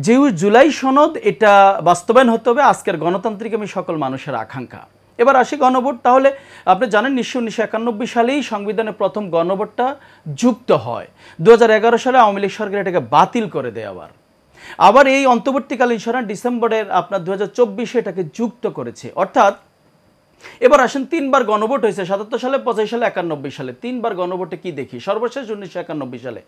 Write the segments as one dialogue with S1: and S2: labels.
S1: যে জুলাই সনদ এটা বাস্তবায়ন হতে হবে আজকের গণতান্ত্রিক আমি সকল মানুষের আকাঙ্ক্ষা। এবার আসি গণভোট। তাহলে আপনি জানেন 1991 সালেই সংবিধানের প্রথম গণভোটটা যুক্ত হয়। 2011 সালে আওয়ামী লীগ সরকার এটাকে বাতিল করে দেয়। আবার এই অন্তর্বর্তীকালীন সরকার ডিসেম্বরের আপনার 2024 এটাকে যুক্ত করেছে। অর্থাৎ এবার আসেন তিনবার গণভোট হয়েছে, 77 সালে, 85 সালে, 91 সালে। তিনবার গণভোটে কি দেখি? সর্বশেষ 1991 সালে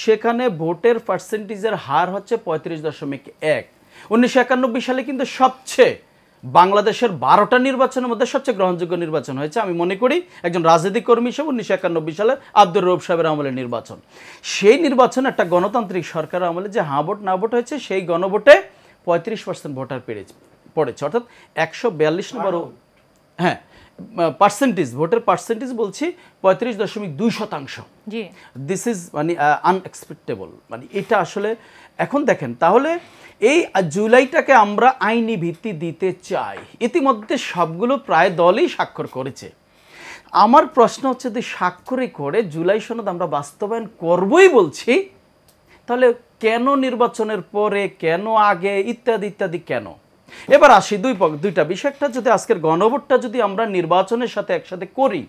S1: সেখানে ভোটের পার্সেন্টেজের হার হচ্ছে 35.1। 1991 সালে কিন্তু সবচেয়ে বাংলাদেশের 12টা নির্বাচনের মধ্যে সবচেয়ে গ্রহণযোগ্য নির্বাচন হয়েছে আমি মনে করি একজন রাজনৈতিক কর্মী হিসেবে 1991 সালের আব্দুর রউফ সাহেবের আমলের নির্বাচন। সেই নির্বাচনে একটা গণতান্ত্রিক সরকারের আমলে যে হ্যাঁ ভোট না ভোট হয়েছে, সেই গণভোটে 35% ভোটার পড়েছে। অর্থাৎ 142 নম্বর, হ্যাঁ পার্সেন্টেজ, ভোটের পার্সেন্টেজ বলছি 35.2%। দিস ইজ মানে আনএক্সপেক্টেবল, মানে এটা আসলে এখন দেখেন। তাহলে এই জুলাইটাকে আমরা আইনি ভিত্তি দিতে চাই। ইতিমধ্যে সবগুলো প্রায় দলই স্বাক্ষর করেছে। আমার প্রশ্ন হচ্ছে যে স্বাক্ষরই করে জুলাই সনদ আমরা বাস্তবায়ন করবই বলছি, তাহলে কেন নির্বাচনের পরে, কেন আগে, ইত্যাদি ইত্যাদি কেন? এবার আসি দুইটা বিষয়। একটা যদি আজকের গণভোটটা যদি আমরা নির্বাচনের সাথে একসাথে করি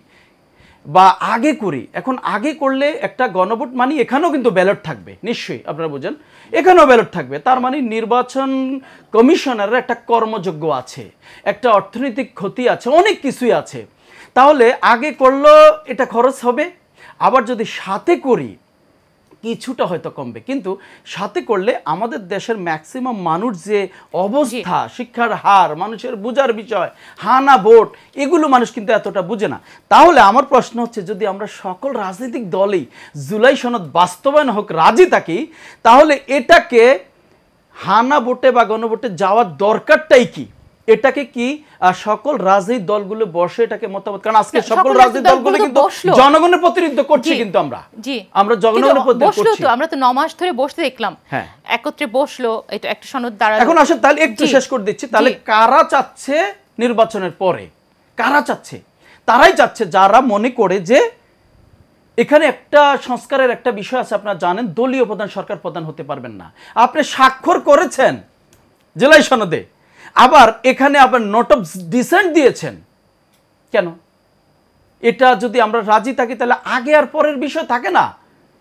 S1: বা আগে করি, এখন আগে করলে একটা গণভোট মানে এখানেও কিন্তু ব্যালট থাকবে, নিশ্চয়ই আপনারা বুঝেন, এখানেও ব্যালট থাকবে। তার মানে নির্বাচন কমিশনারের একটা কর্মযোগ্য আছে, একটা অর্থনৈতিক ক্ষতি আছে, অনেক কিছুই আছে। তাহলে আগে করলেও এটা খরচ হবে, আবার যদি সাথে করি কিছুটা হয়তো কমবে, কিন্তু সাথে করলে আমাদের দেশের ম্যাক্সিমাম মানুষ যে অবস্থা, শিক্ষার হার, মানুষের বোঝার বিষয়, হানা ভোট, এগুলো মানুষ কিন্তু এতটা বুঝে না। তাহলে আমার প্রশ্ন হচ্ছে যদি আমরা সকল রাজনৈতিক দলই জুলাই সনদ বাস্তবায়ন হোক রাজি থাকি, তাহলে এটাকে হানা ভোটে বা গণভোটে যাওয়ার দরকারটাই কি? এটাকে কি সকল রাজনৈতিক দলগুলো বসে এটাকে মতামত, কারণ আজকে সকল রাজনৈতিক দলগুলো কিন্তু জনগণের প্রতিনিধিত্ব করছে, কিন্তু আমরা জনগণের প্রতিনিধিত্ব করছি।
S2: আমরা তো 9 মাস ধরে বসতে দেখলাম, একত্রে বসলো, এটা একটা সনদ দ্বারা।
S1: এখন আসেন তাহলে একটু শেষ করে দিচ্ছি। তাহলে কারা চাচ্ছে নির্বাচনের পরে? কারা চাচ্ছে? তারাই চাচ্ছে যারা মনে করে যে এখানে একটা সংস্কারের একটা বিষয় আছে। আপনারা জানেন দলীয় প্রধান সরকার প্রধান হতে পারবেন না। আপনি স্বাক্ষর করেছেন জুলাই সনদে, আবার এখানে আবার নোট অফ ডিসেন্ট দিয়েছেন, কেন? এটা যদি আমরা রাজি থাকি তাহলে আগে আর পরের বিষয় থাকে না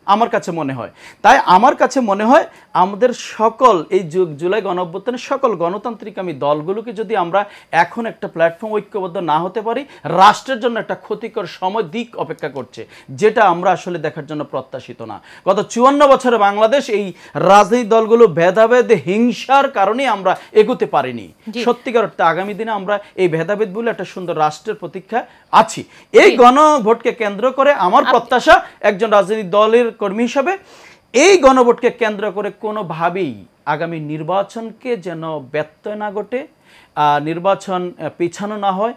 S1: আমার কাছে মনে হয়। তাই আমার কাছে মনে হয় আমাদের সকল এই জুলাই গণঅভ্যুত্থানের সকল গণতান্ত্রিকামী দলগুলোকে যদি আমরা এখন একটা প্ল্যাটফর্ম ঐক্যবদ্ধ না হতে পারি, রাষ্ট্রের জন্য একটা ক্ষতিকর সময় দিক অপেক্ষা করছে, যেটা আমরা আসলে দেখার জন্য প্রত্যাশিত না। গত 54 বছরে বাংলাদেশ এই রাজনৈতিক দলগুলো ভেদাভেদ হিংসার কারণে আমরা এগোতে পারিনি। সত্যিকার অর্থে আগামী দিনে আমরা এই ভেদাভেদ বলে একটা সুন্দর রাষ্ট্রের প্রতীক্ষা আছি। এই গণভোটকে কেন্দ্র করে আমার প্রত্যাশা একজন রাজনৈতিক দলের কর্মী হিসাবে এই গণভোটকে কেন্দ্র করে কোনোভাবেই আগামী নির্বাচনকে যেন ব্যত্যয় না ঘটে, নির্বাচন পিছানো না হয়।